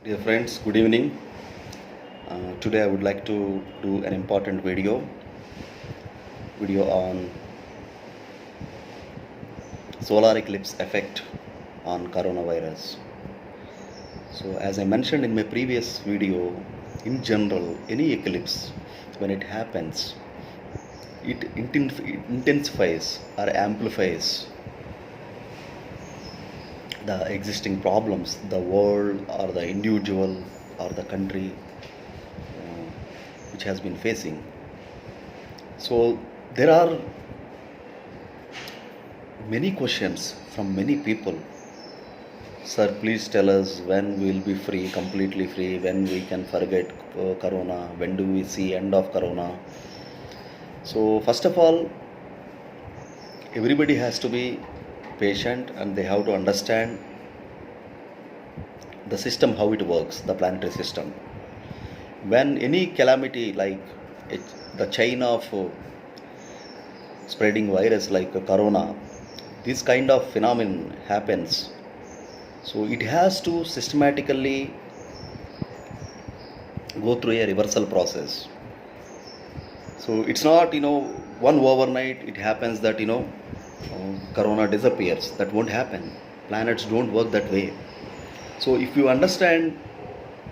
Dear friends, good evening. Today I would like to do an important video on solar eclipse effect on coronavirus. So as I mentioned in my previous video, in general, any eclipse when it happens, it intensifies or amplifies the existing problems the world or the individual or the country which has been facing. So there are many questions from many people. Sir, please tell us when we will be free, completely free, when we can forget corona, when do we see end of corona. So first of all, everybody has to be patient and they have to understand the system, how it works, the planetary system. When any calamity like the chain of spreading virus like corona, this kind of phenomenon happens, so it has to systematically go through a reversal process. So it's not one overnight it happens that corona disappears. That won't happen. Planets don't work that way. So if you understand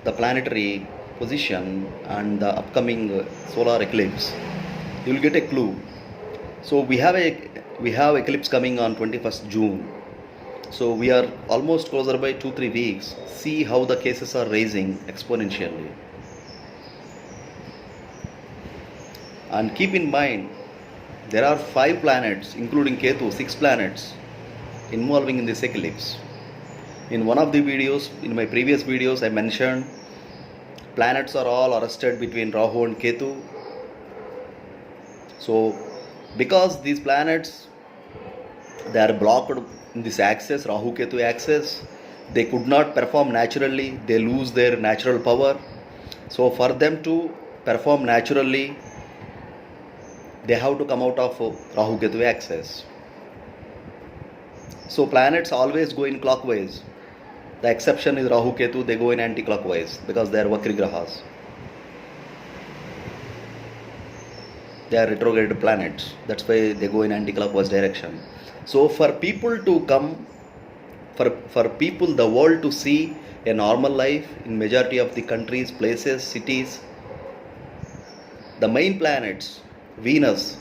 the planetary position and the upcoming solar eclipse, you will get a clue. So we have eclipse coming on 21st June. So we are almost closer by 2-3 weeks. See how the cases are rising exponentially. And keep in mind, there are 5 planets, including Ketu, 6 planets involving in this eclipse. In one of the videos, in my previous videos, I mentioned planets are all arrested between Rahu and Ketu. So because these planets, they are blocked in this axis, Rahu Ketu axis, they could not perform naturally, they lose their natural power. So for them to perform naturally, they have to come out of Rahu Ketu axis. So planets always go in clockwise. The exception is Rahu Ketu, they go in anti-clockwise because they are Vakri Grahas. They are retrograde planets. That's why they go in anti-clockwise direction. So for people to come, for people, the world to see a normal life in majority of the countries, places, cities, the main planets, Venus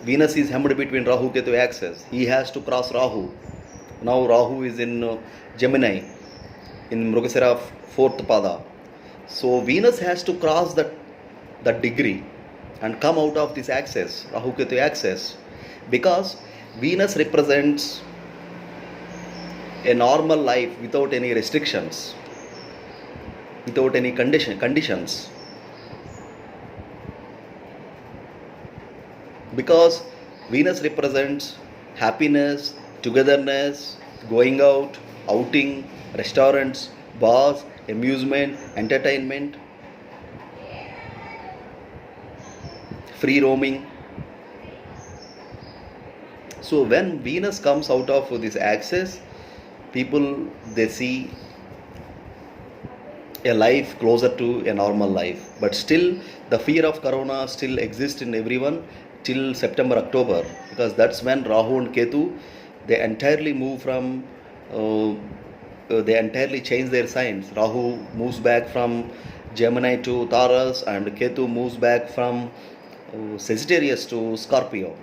is hemmed between Rahu Ketu axis. He has to cross Rahu. Now Rahu is in Gemini, in Mrugasira 4th pada. So Venus has to cross that degree and come out of this axis, Rahu Ketu axis, because Venus represents a normal life without any restrictions, without any conditions. Because Venus represents happiness, togetherness, going out, outing, restaurants, bars, amusement, entertainment, free roaming. So when Venus comes out of this axis, people, they see a life closer to a normal life. But still the fear of corona still exists in everyone till September, October, because that's when Rahu and Ketu, they entirely move from they entirely change their signs. Rahu moves back from Gemini to Taurus and Ketu moves back from Sagittarius to Scorpio.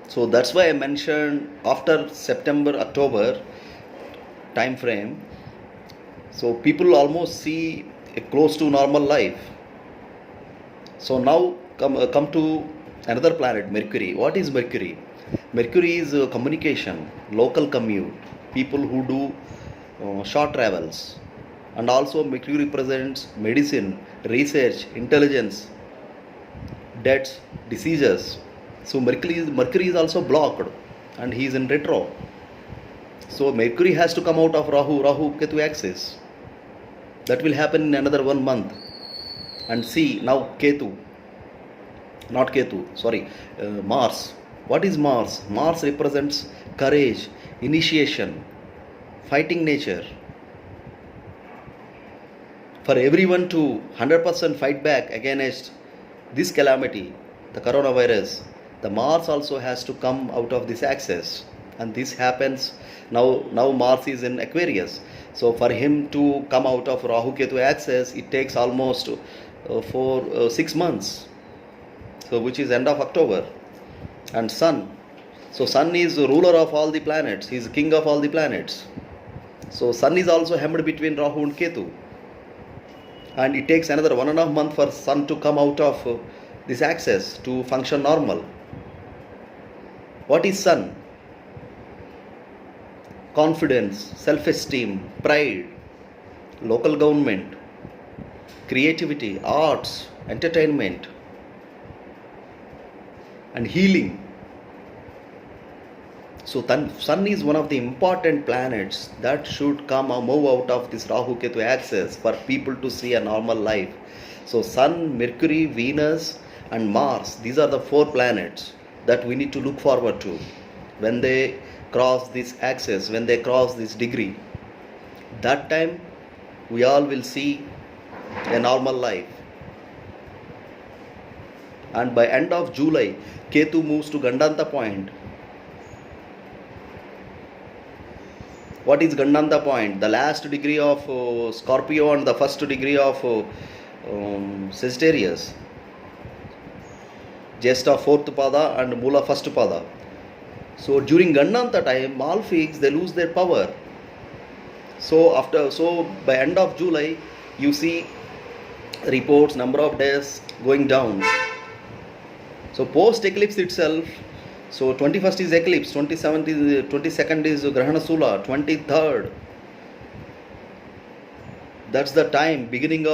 So that's why I mentioned after September, October time frame, so people almost see a close to normal life. So now come to another planet, Mercury. What is Mercury? Mercury is communication, local commute, people who do short travels. And also Mercury represents medicine, research, intelligence, deaths, diseases. So Mercury is also blocked and he is in retro. So Mercury has to come out of Rahu Ketu axis. That will happen in another 1 month. And see now Mars. What is Mars? Mars represents courage, initiation, fighting nature. For everyone to 100% fight back against this calamity, the coronavirus, the Mars also has to come out of this axis. And this happens now Mars is in Aquarius. So for him to come out of Rahu Ketu axis, it takes almost 6 months. So which is end of October. And Sun. So Sun is the ruler of all the planets. He is king of all the planets. So Sun is also hemmed between Rahu and Ketu. And it takes another 1.5 months for Sun to come out of this axis to function normal. What is Sun? Confidence, self-esteem, pride, local government, creativity, arts, entertainment, and healing. So Sun is one of the important planets that should come or move out of this Rahu Ketu axis for people to see a normal life. So Sun, Mercury, Venus and Mars, these are the 4 planets that we need to look forward to when they cross this axis, when they cross this degree. That time we all will see a normal life. And by end of July, Ketu moves to Gandanta point. What is Gandanta point? The last degree of Scorpio and the first degree of Sagittarius. Jesta 4th pada and Mula 1st pada. So during Gandanta time, Malefics, they lose their power. So by end of July, you see reports, number of days going down. So post eclipse itself, so 21st is eclipse, 22nd is Grahana Sula, 23rd. That's the time, beginning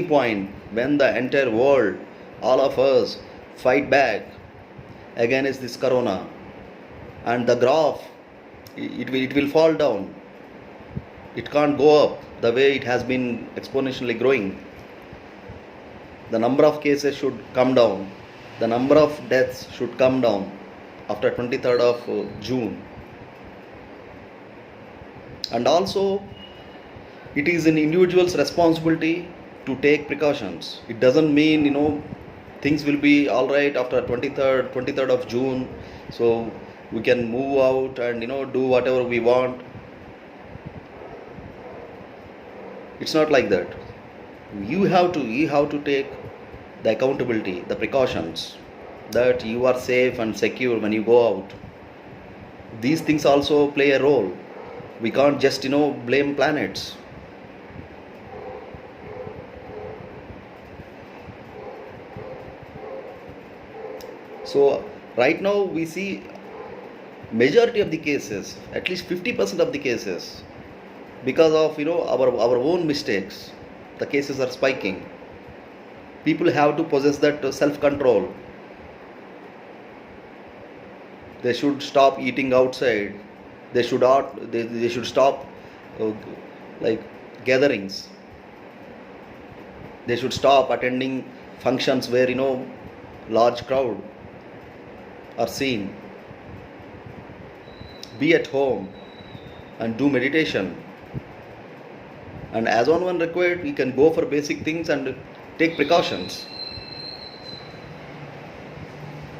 point when the entire world, all of us fight back against this corona. And the graph, it will fall down. It can't go up the way it has been exponentially growing. The number of cases should come down. The number of deaths should come down after 23rd of June. And also, it is an individual's responsibility to take precautions. It doesn't mean, things will be all right after 23rd of June. So we can move out and, do whatever we want. It's not like that. You have to take the accountability, the precautions, that you are safe and secure when you go out. These things also play a role. We can't just, blame planets. So right now we see majority of the cases, at least 50% of the cases, because of our own mistakes, the cases are spiking. People have to possess that self-control. They should stop eating outside. They should stop gatherings. They should stop attending functions where large crowd are seen. Be at home and do meditation. And as on one required, we can go for basic things and take precautions.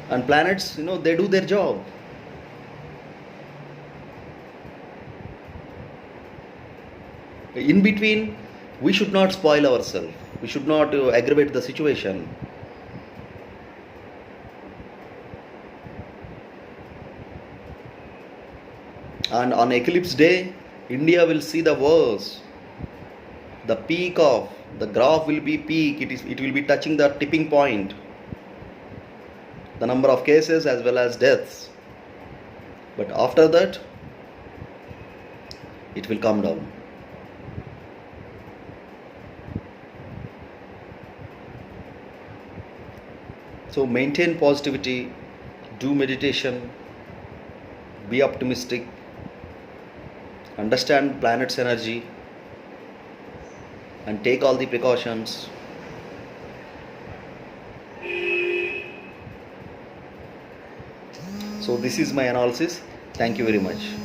And planets, they do their job. In between, we should not spoil ourselves. We should not aggravate the situation. And on eclipse day, India will see the worst. The peak of the graph will be peak. It will be touching the tipping point. The number of cases as well as deaths. But after that, it will come down. So maintain positivity, do meditation, be optimistic, understand planet's energy, and take all the precautions. So this is my analysis. Thank you very much.